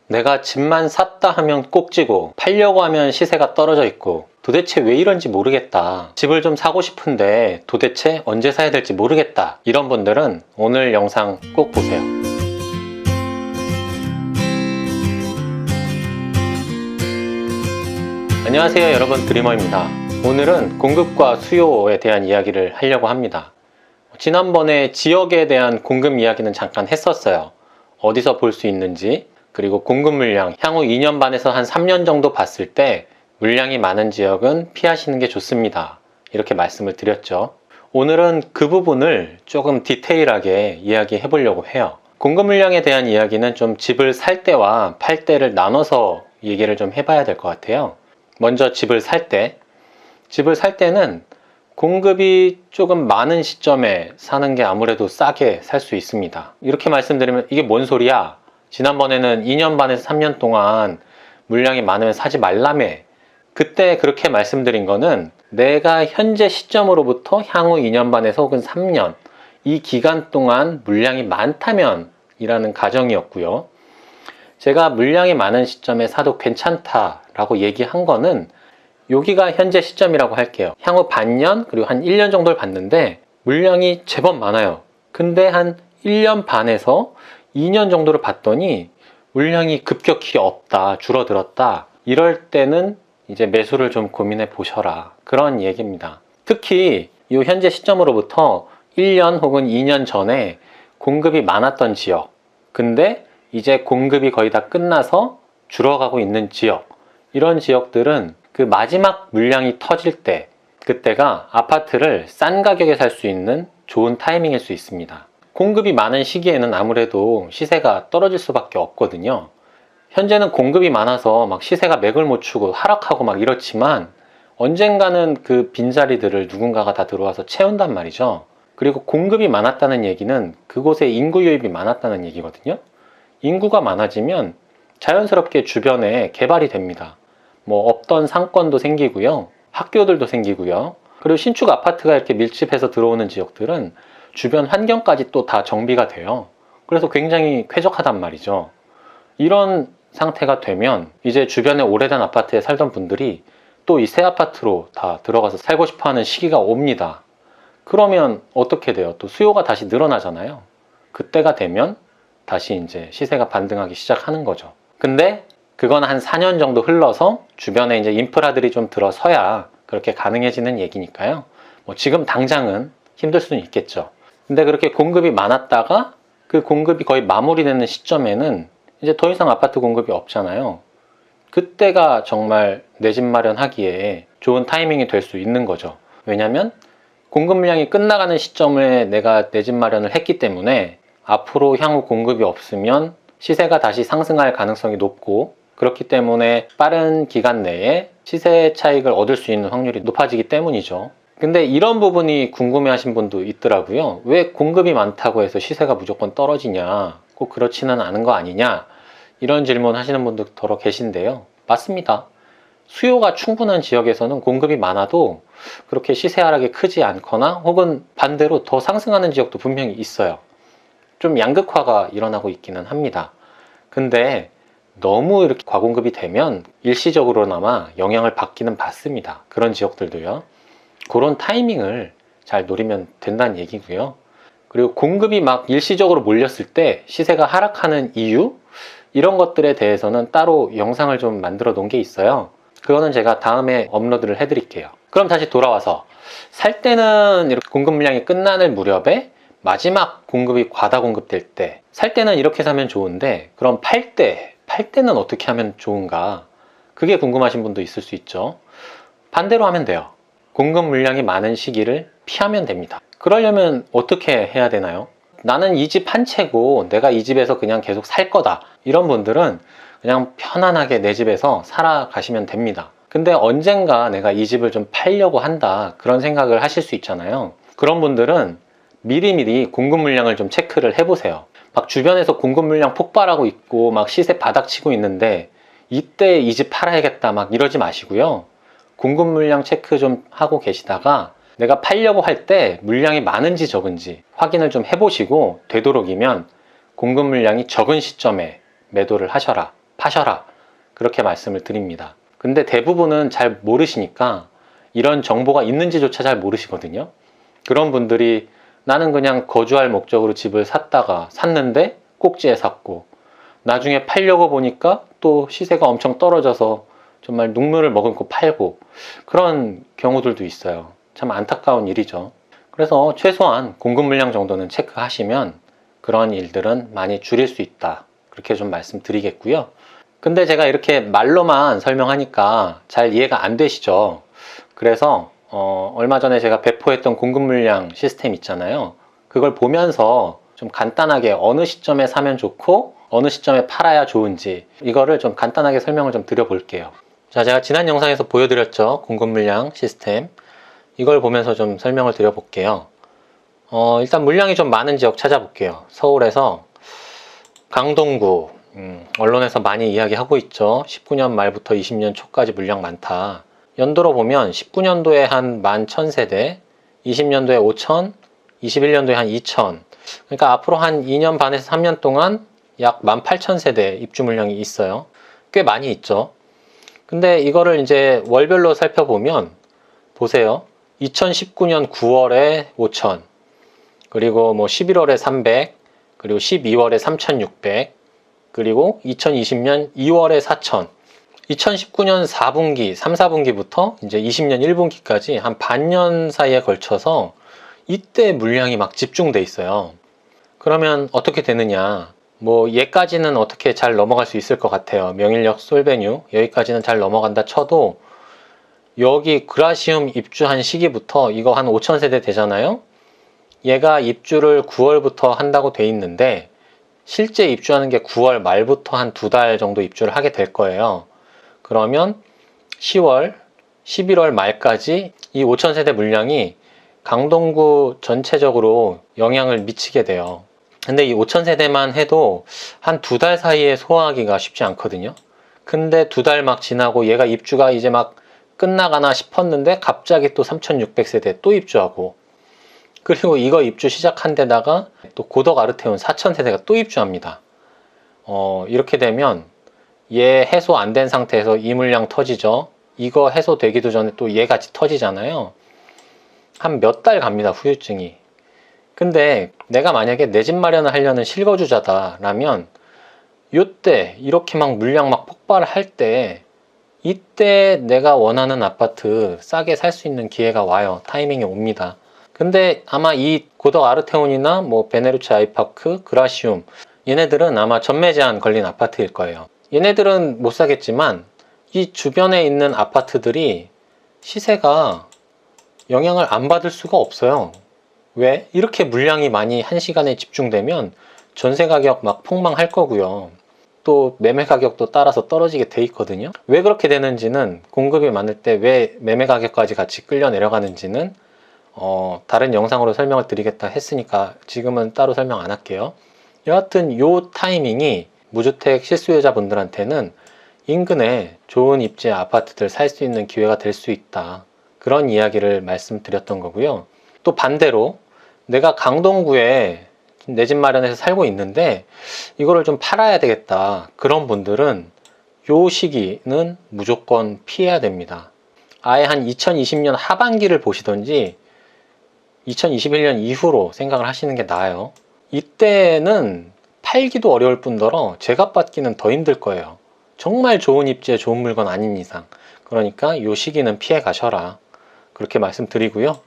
내가 집만 샀다 하면 꼭지고 팔려고 하면 시세가 떨어져 있고 도대체 왜 이런지 모르겠다. 집을 좀 사고 싶은데 도대체 언제 사야 될지 모르겠다. 이런 분들은 오늘 영상 꼭 보세요. 안녕하세요, 여러분. 드리머입니다. 오늘은 공급과 수요에 대한 이야기를 하려고 합니다. 지난번에 지역에 대한 공급 이야기는 잠깐 했었어요. 어디서 볼 수 있는지, 그리고 공급 물량, 향후 2년 반에서 한 3년 정도 봤을 때 물량이 많은 지역은 피하시는 게 좋습니다. 이렇게 말씀을 드렸죠. 오늘은 그 부분을 조금 디테일하게 이야기해 보려고 해요. 공급 물량에 대한 이야기는 좀 집을 살 때와 팔 때를 나눠서 얘기를 좀 해봐야 될 것 같아요. 먼저 집을 살 때는 공급이 조금 많은 시점에 사는 게 아무래도 싸게 살 수 있습니다. 이렇게 말씀드리면 이게 뭔 소리야? 지난번에는 2년 반에서 3년 동안 물량이 많으면 사지 말라며. 그때 그렇게 말씀드린 거는 내가 현재 시점으로부터 향후 2년 반에서 혹은 3년 이 기간 동안 물량이 많다면 이라는 가정이었고요. 제가 물량이 많은 시점에 사도 괜찮다라고 얘기한 거는 여기가 현재 시점이라고 할게요. 향후 반년 그리고 한 1년 정도를 봤는데 물량이 제법 많아요. 근데 한 1년 반에서 2년 정도를 봤더니 물량이 급격히 없다, 줄어들었다. 이럴 때는 이제 매수를 좀 고민해 보셔라. 그런 얘기입니다. 특히 이 현재 시점으로부터 1년 혹은 2년 전에 공급이 많았던 지역, 근데 이제 공급이 거의 다 끝나서 줄어가고 있는 지역, 이런 지역들은 그 마지막 물량이 터질 때, 그때가 아파트를 싼 가격에 살 수 있는 좋은 타이밍일 수 있습니다. 공급이 많은 시기에는 아무래도 시세가 떨어질 수밖에 없거든요. 현재는 공급이 많아서 막 시세가 맥을 못 추고 하락하고 막 이렇지만 언젠가는 그 빈자리들을 누군가가 다 들어와서 채운단 말이죠. 그리고 공급이 많았다는 얘기는 그곳에 인구 유입이 많았다는 얘기거든요. 인구가 많아지면 자연스럽게 주변에 개발이 됩니다. 뭐 없던 상권도 생기고요. 학교들도 생기고요. 그리고 신축 아파트가 이렇게 밀집해서 들어오는 지역들은 주변 환경까지 또 다 정비가 돼요. 그래서 굉장히 쾌적하단 말이죠. 이런 상태가 되면 이제 주변에 오래된 아파트에 살던 분들이 또 이 새 아파트로 다 들어가서 살고 싶어 하는 시기가 옵니다. 그러면 어떻게 돼요? 또 수요가 다시 늘어나잖아요. 그때가 되면 다시 이제 시세가 반등하기 시작하는 거죠. 근데 그건 한 4년 정도 흘러서 주변에 이제 인프라들이 좀 들어서야 그렇게 가능해지는 얘기니까요. 뭐 지금 당장은 힘들 수는 있겠죠. 근데 그렇게 공급이 많았다가 그 공급이 거의 마무리되는 시점에는 이제 더 이상 아파트 공급이 없잖아요. 그때가 정말 내 집 마련하기에 좋은 타이밍이 될 수 있는 거죠. 왜냐면 공급 물량이 끝나가는 시점에 내가 내 집 마련을 했기 때문에 앞으로 향후 공급이 없으면 시세가 다시 상승할 가능성이 높고, 그렇기 때문에 빠른 기간 내에 시세 차익을 얻을 수 있는 확률이 높아지기 때문이죠. 근데 이런 부분이 궁금해 하신 분도 있더라고요. 왜 공급이 많다고 해서 시세가 무조건 떨어지냐, 꼭 그렇지는 않은 거 아니냐, 이런 질문 하시는 분도 더러 계신데요. 맞습니다. 수요가 충분한 지역에서는 공급이 많아도 그렇게 시세 하락이 크지 않거나 혹은 반대로 더 상승하는 지역도 분명히 있어요. 좀 양극화가 일어나고 있기는 합니다. 근데 너무 이렇게 과공급이 되면 일시적으로나마 영향을 받기는 받습니다. 그런 지역들도요. 그런 타이밍을 잘 노리면 된다는 얘기고요. 그리고 공급이 막 일시적으로 몰렸을 때 시세가 하락하는 이유, 이런 것들에 대해서는 따로 영상을 좀 만들어 놓은 게 있어요. 그거는 제가 다음에 업로드를 해 드릴게요. 그럼 다시 돌아와서 살 때는 이렇게 공급 물량이 끝나는 무렵에 마지막 공급이 과다 공급될 때, 살 때는 이렇게 사면 좋은데 그럼 팔 때는 어떻게 하면 좋은가? 그게 궁금하신 분도 있을 수 있죠. 반대로 하면 돼요. 공급 물량이 많은 시기를 피하면 됩니다. 그러려면 어떻게 해야 되나요? 나는 이 집 한 채고 내가 이 집에서 그냥 계속 살 거다. 이런 분들은 그냥 편안하게 내 집에서 살아가시면 됩니다. 근데 언젠가 내가 이 집을 좀 팔려고 한다, 그런 생각을 하실 수 있잖아요. 그런 분들은 미리미리 공급 물량을 좀 체크를 해보세요. 막 주변에서 공급 물량 폭발하고 있고 막 시세 바닥치고 있는데 이때 이 집 팔아야겠다 막 이러지 마시고요. 공급 물량 체크 좀 하고 계시다가 내가 팔려고 할 때 물량이 많은지 적은지 확인을 좀 해보시고 되도록이면 공급 물량이 적은 시점에 매도를 하셔라. 파셔라, 그렇게 말씀을 드립니다. 근데 대부분은 잘 모르시니까 이런 정보가 있는지조차 잘 모르시거든요. 그런 분들이 나는 그냥 거주할 목적으로 집을 샀는데 꼭지에 샀고, 나중에 팔려고 보니까 또 시세가 엄청 떨어져서 정말 눈물을 머금고 팔고, 그런 경우들도 있어요. 참 안타까운 일이죠. 그래서 최소한 공급 물량 정도는 체크하시면 그런 일들은 많이 줄일 수 있다, 그렇게 좀 말씀드리겠고요. 근데 제가 이렇게 말로만 설명하니까 잘 이해가 안 되시죠? 그래서 얼마 전에 제가 배포했던 공급 물량 시스템 있잖아요. 그걸 보면서 좀 간단하게 어느 시점에 사면 좋고 어느 시점에 팔아야 좋은지, 이거를 좀 간단하게 설명을 좀 드려볼게요. 자, 제가 지난 영상에서 보여드렸죠, 공급 물량 시스템. 이걸 보면서 좀 설명을 드려볼게요. 일단 물량이 좀 많은 지역 찾아볼게요. 서울에서 강동구, 언론에서 많이 이야기하고 있죠. 19년 말부터 20년 초까지 물량 많다. 연도로 보면 19년도에 한 11,000세대, 20년도에 5,000, 21년도에 한 2,000. 그러니까 앞으로 한 2년 반에서 3년 동안 약 18,000세대 입주 물량이 있어요. 꽤 많이 있죠. 근데 이거를 이제 월별로 살펴보면, 보세요. 2019년 9월에 5,000, 그리고 뭐 11월에 300, 그리고 12월에 3,600, 그리고 2020년 2월에 4,000. 2019년 4분기, 3, 4분기부터 이제 20년 1분기까지 한 반년 사이에 걸쳐서 이때 물량이 막 집중돼 있어요. 그러면 어떻게 되느냐? 뭐 얘까지는 어떻게 잘 넘어갈 수 있을 것 같아요. 명일역 솔베뉴 여기까지는 잘 넘어간다 쳐도, 여기 그라시움 입주한 시기부터 이거 한 5,000세대 되잖아요. 얘가 입주를 9월부터 한다고 돼 있는데 실제 입주하는 게 9월 말부터 한 2달 정도 입주를 하게 될 거예요. 그러면 10월, 11월 말까지 이 5,000세대 물량이 강동구 전체적으로 영향을 미치게 돼요. 근데 이 5,000세대만 해도 한 2달 사이에 소화하기가 쉽지 않거든요. 근데 2달 막 지나고 얘가 입주가 이제 막 끝나가나 싶었는데 갑자기 또 3,600세대 또 입주하고, 그리고 이거 입주 시작한 데다가 또 고덕 아르테온 4,000세대가 또 입주합니다. 이렇게 되면 얘 해소 안 된 상태에서 이 물량 터지죠. 이거 해소되기도 전에 또 얘 같이 터지잖아요. 한 몇 달 갑니다, 후유증이. 근데 내가 만약에 내 집 마련을 하려는 실거주자다라면 요때 이렇게 막 물량 막 폭발할 때, 이때 내가 원하는 아파트 싸게 살 수 있는 기회가 와요. 타이밍이 옵니다. 근데 아마 이 고덕 아르테온이나 뭐 베네루체 아이파크, 그라시움, 얘네들은 아마 전매 제한 걸린 아파트일 거예요. 얘네들은 못 사겠지만 이 주변에 있는 아파트들이 시세가 영향을 안 받을 수가 없어요. 왜? 이렇게 물량이 많이 한 시간에 집중되면 전세 가격 막 폭망할 거고요. 또 매매 가격도 따라서 떨어지게 돼 있거든요. 왜 그렇게 되는지는, 공급이 많을 때 왜 매매 가격까지 같이 끌려 내려가는지는 다른 영상으로 설명을 드리겠다 했으니까 지금은 따로 설명 안 할게요. 여하튼 요 타이밍이 무주택 실수요자분들한테는 인근에 좋은 입지의 아파트들 살 수 있는 기회가 될 수 있다, 그런 이야기를 말씀드렸던 거고요. 또 반대로 내가 강동구에 내 집 마련해서 살고 있는데 이거를 좀 팔아야 되겠다, 그런 분들은 요 시기는 무조건 피해야 됩니다. 아예 한 2020년 하반기를 보시던지 2021년 이후로 생각을 하시는 게 나아요. 이때는 팔기도 어려울 뿐더러 제값받기는 더 힘들 거예요. 정말 좋은 입지에 좋은 물건 아닌 이상. 그러니까 요 시기는 피해 가셔라, 그렇게 말씀드리고요.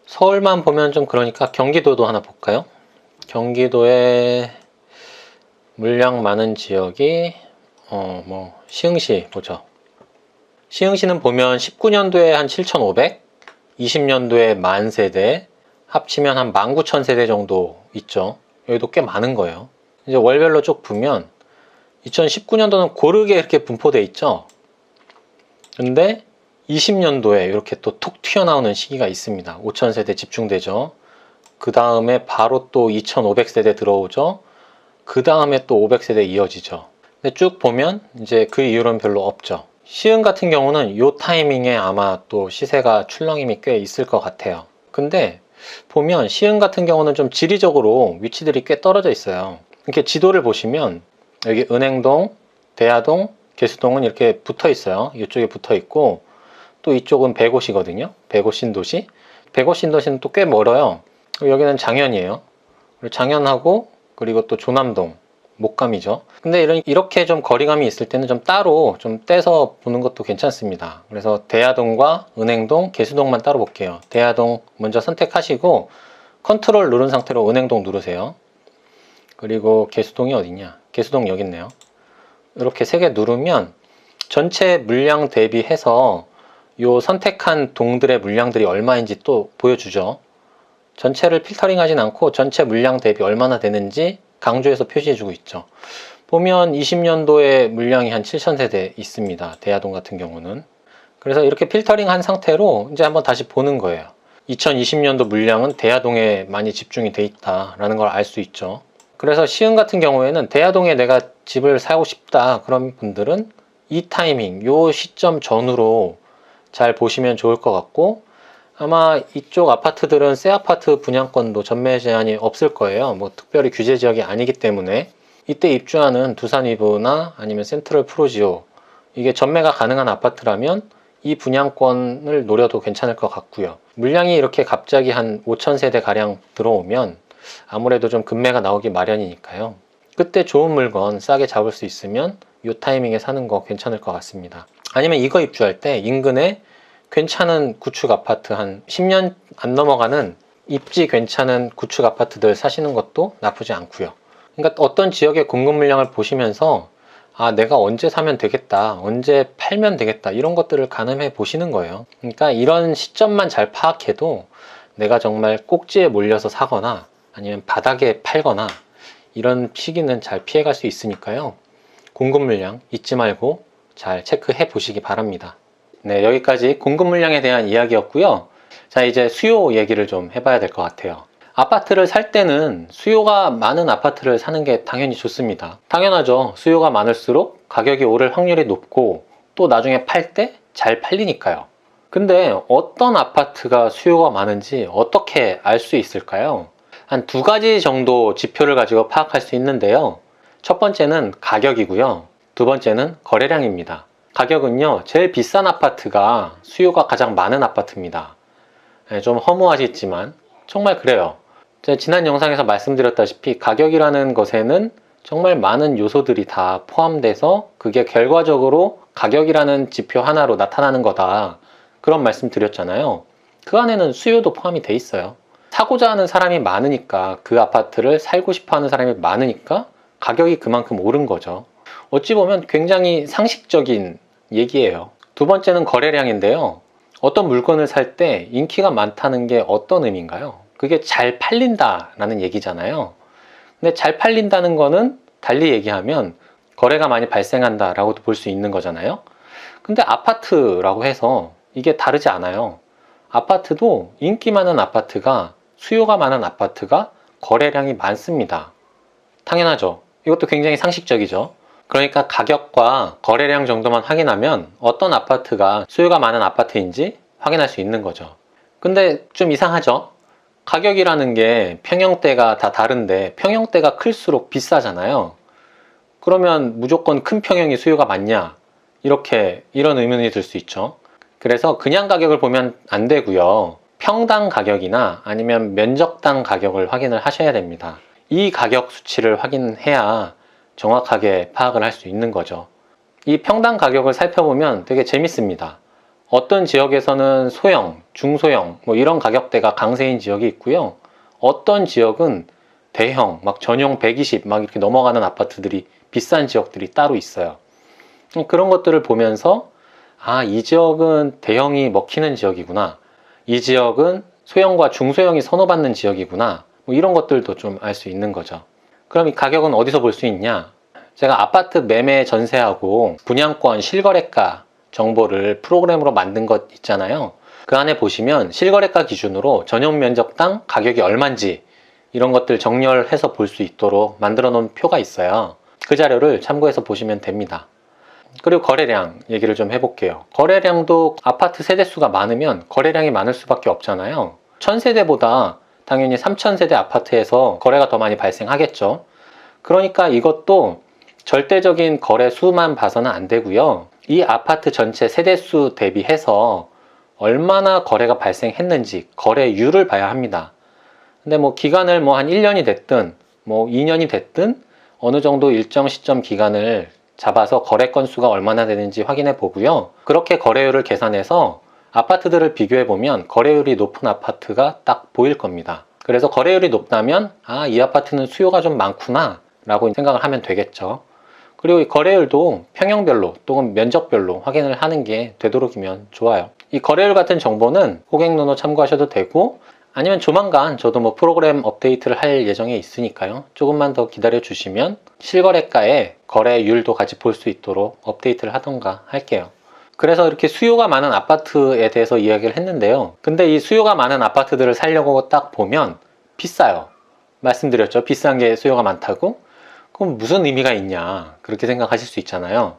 서울만 보면 좀 그러니까 경기도도 하나 볼까요? 경기도에 물량 많은 지역이 시흥시 보죠. 시흥시는 보면 19년도에 한 7,500, 20년도에 10,000세대, 합치면 한 19,000세대 정도 있죠. 여기도 꽤 많은 거예요. 이제 월별로 쭉 보면 2019년도는 고르게 이렇게 분포되어 있죠. 근데 20년도에 이렇게 또 툭 튀어나오는 시기가 있습니다. 5,000세대 집중되죠. 그 다음에 바로 또 2,500세대 들어오죠. 그 다음에 또 500세대 이어지죠. 근데 쭉 보면 이제 그 이후로는 별로 없죠. 시흥 같은 경우는 이 타이밍에 아마 또 시세가 출렁임이 꽤 있을 것 같아요. 근데 보면 시흥 같은 경우는 좀 지리적으로 위치들이 꽤 떨어져 있어요. 이렇게 지도를 보시면 여기 은행동, 대야동, 개수동은 이렇게 붙어 있어요. 이쪽에 붙어 있고 또 이쪽은 백오시거든요. 백오 신도시. 백오 신도시는 또 꽤 멀어요. 여기는 장현이에요. 장현하고 그리고 또 조남동, 목감이죠. 근데 이렇게 좀 거리감이 있을 때는 좀 따로 좀 떼서 보는 것도 괜찮습니다. 그래서 대야동과 은행동, 개수동만 따로 볼게요. 대야동 먼저 선택하시고 컨트롤 누른 상태로 은행동 누르세요. 그리고 개수동이 어디냐? 개수동 여기 있네요. 이렇게 3개 누르면 전체 물량 대비해서 요 선택한 동들의 물량들이 얼마인지 또 보여주죠. 전체를 필터링 하진 않고 전체 물량 대비 얼마나 되는지 강조해서 표시해주고 있죠. 보면 20년도에 물량이 한 7000세대 있습니다. 대야동 같은 경우는. 그래서 이렇게 필터링 한 상태로 이제 한번 다시 보는 거예요. 2020년도 물량은 대야동에 많이 집중이 돼 있다라는 걸 알 수 있죠. 그래서 시흥 같은 경우에는 대야동에 내가 집을 사고 싶다 그런 분들은 이 타이밍, 요 시점 전후로 잘 보시면 좋을 것 같고, 아마 이쪽 아파트들은 새 아파트 분양권도 전매 제한이 없을 거예요. 뭐 특별히 규제 지역이 아니기 때문에 이때 입주하는 두산위브나 아니면 센트럴 프로지오, 이게 전매가 가능한 아파트라면 이 분양권을 노려도 괜찮을 것 같고요. 물량이 이렇게 갑자기 한 5000세대 가량 들어오면 아무래도 좀 급매가 나오기 마련이니까요. 그때 좋은 물건 싸게 잡을 수 있으면 이 타이밍에 사는 거 괜찮을 것 같습니다. 아니면 이거 입주할 때 인근에 괜찮은 구축 아파트 한 10년 안 넘어가는 입지 괜찮은 구축 아파트들 사시는 것도 나쁘지 않고요. 그러니까 어떤 지역의 공급 물량을 보시면서 아, 내가 언제 사면 되겠다, 언제 팔면 되겠다, 이런 것들을 가늠해 보시는 거예요. 그러니까 이런 시점만 잘 파악해도 내가 정말 꼭지에 몰려서 사거나 아니면 바닥에 팔거나 이런 시기는 잘 피해갈 수 있으니까요. 공급 물량 잊지 말고 잘 체크해 보시기 바랍니다. 네, 여기까지 공급 물량에 대한 이야기였고요. 자, 이제 수요 얘기를 좀 해봐야 될 것 같아요. 아파트를 살 때는 수요가 많은 아파트를 사는 게 당연히 좋습니다. 당연하죠. 수요가 많을수록 가격이 오를 확률이 높고 또 나중에 팔 때 잘 팔리니까요. 근데 어떤 아파트가 수요가 많은지 어떻게 알 수 있을까요? 한 2가지 정도 지표를 가지고 파악할 수 있는데요. 첫 번째는 가격이고요. 두 번째는 거래량입니다. 가격은요, 제일 비싼 아파트가 수요가 가장 많은 아파트입니다. 좀 허무하시지만 정말 그래요. 제가 지난 영상에서 말씀드렸다시피 가격이라는 것에는 정말 많은 요소들이 다 포함돼서 그게 결과적으로 가격이라는 지표 하나로 나타나는 거다, 그런 말씀 드렸잖아요. 그 안에는 수요도 포함이 돼 있어요. 사고자 하는 사람이 많으니까, 그 아파트를 살고 싶어 하는 사람이 많으니까 가격이 그만큼 오른 거죠. 어찌 보면 굉장히 상식적인 얘기예요. 두 번째는 거래량인데요. 어떤 물건을 살 때 인기가 많다는 게 어떤 의미인가요? 그게 잘 팔린다라는 얘기잖아요. 근데 잘 팔린다는 거는 달리 얘기하면 거래가 많이 발생한다라고도 볼 수 있는 거잖아요. 근데 아파트라고 해서 이게 다르지 않아요. 아파트도 인기 많은 아파트가, 수요가 많은 아파트가 거래량이 많습니다. 당연하죠. 이것도 굉장히 상식적이죠. 그러니까 가격과 거래량 정도만 확인하면 어떤 아파트가 수요가 많은 아파트인지 확인할 수 있는 거죠. 근데 좀 이상하죠? 가격이라는 게 평형대가 다 다른데 평형대가 클수록 비싸잖아요. 그러면 무조건 큰 평형이 수요가 많냐? 이런 의문이 들 수 있죠. 그래서 그냥 가격을 보면 안 되고요. 평당 가격이나 아니면 면적당 가격을 확인을 하셔야 됩니다. 이 가격 수치를 확인해야 정확하게 파악을 할 수 있는 거죠. 이 평당 가격을 살펴보면 되게 재밌습니다. 어떤 지역에서는 소형, 중소형 뭐 이런 가격대가 강세인 지역이 있고요. 어떤 지역은 대형, 막 전용 120 막 이렇게 넘어가는 아파트들이 비싼 지역들이 따로 있어요. 그런 것들을 보면서 아, 이 지역은 대형이 먹히는 지역이구나, 이 지역은 소형과 중소형이 선호받는 지역이구나, 뭐 이런 것들도 좀 알 수 있는 거죠. 그럼 이 가격은 어디서 볼 수 있냐? 제가 아파트 매매 전세하고 분양권 실거래가 정보를 프로그램으로 만든 것 있잖아요. 그 안에 보시면 실거래가 기준으로 전용 면적당 가격이 얼마인지 이런 것들 정렬해서 볼 수 있도록 만들어 놓은 표가 있어요. 그 자료를 참고해서 보시면 됩니다. 그리고 거래량 얘기를 좀 해볼게요. 거래량도 아파트 세대수가 많으면 거래량이 많을 수밖에 없잖아요. 1000세대보다 당연히 3000세대 아파트에서 거래가 더 많이 발생하겠죠. 그러니까 이것도 절대적인 거래 수만 봐서는 안 되고요. 이 아파트 전체 세대수 대비해서 얼마나 거래가 발생했는지 거래율을 봐야 합니다. 근데 뭐 기간을 뭐 한 1년이 됐든 뭐 2년이 됐든 어느 정도 일정 시점 기간을 잡아서 거래 건수가 얼마나 되는지 확인해 보고요. 그렇게 거래율을 계산해서 아파트들을 비교해 보면 거래율이 높은 아파트가 딱 보일 겁니다. 그래서 거래율이 높다면 이 아파트는 수요가 좀 많구나 라고 생각을 하면 되겠죠. 그리고 이 거래율도 평형별로 또는 면적별로 확인을 하는 게 되도록이면 좋아요. 이 거래율 같은 정보는 고객노노 참고하셔도 되고, 아니면 조만간 저도 뭐 프로그램 업데이트를 할 예정에 있으니까요. 조금만 더 기다려 주시면 실거래가의 거래율도 같이 볼 수 있도록 업데이트를 하던가 할게요. 그래서 이렇게 수요가 많은 아파트에 대해서 이야기를 했는데요. 근데 이 수요가 많은 아파트들을 사려고 딱 보면 비싸요. 말씀드렸죠. 비싼 게 수요가 많다고? 그럼 무슨 의미가 있냐, 그렇게 생각하실 수 있잖아요.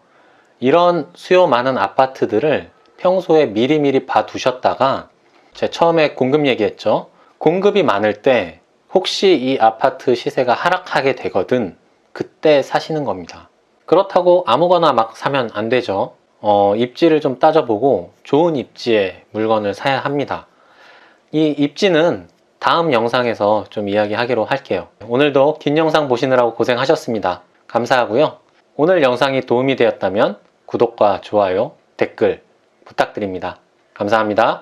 이런 수요 많은 아파트들을 평소에 미리미리 봐두셨다가, 제가 처음에 공급 얘기했죠. 공급이 많을 때 혹시 이 아파트 시세가 하락하게 되거든 그때 사시는 겁니다. 그렇다고 아무거나 막 사면 안 되죠. 입지를 좀 따져보고 좋은 입지의 물건을 사야 합니다. 이 입지는 다음 영상에서 좀 이야기하기로 할게요. 오늘도 긴 영상 보시느라고 고생하셨습니다. 감사하고요. 오늘 영상이 도움이 되었다면 구독과 좋아요, 댓글 부탁드립니다. 감사합니다.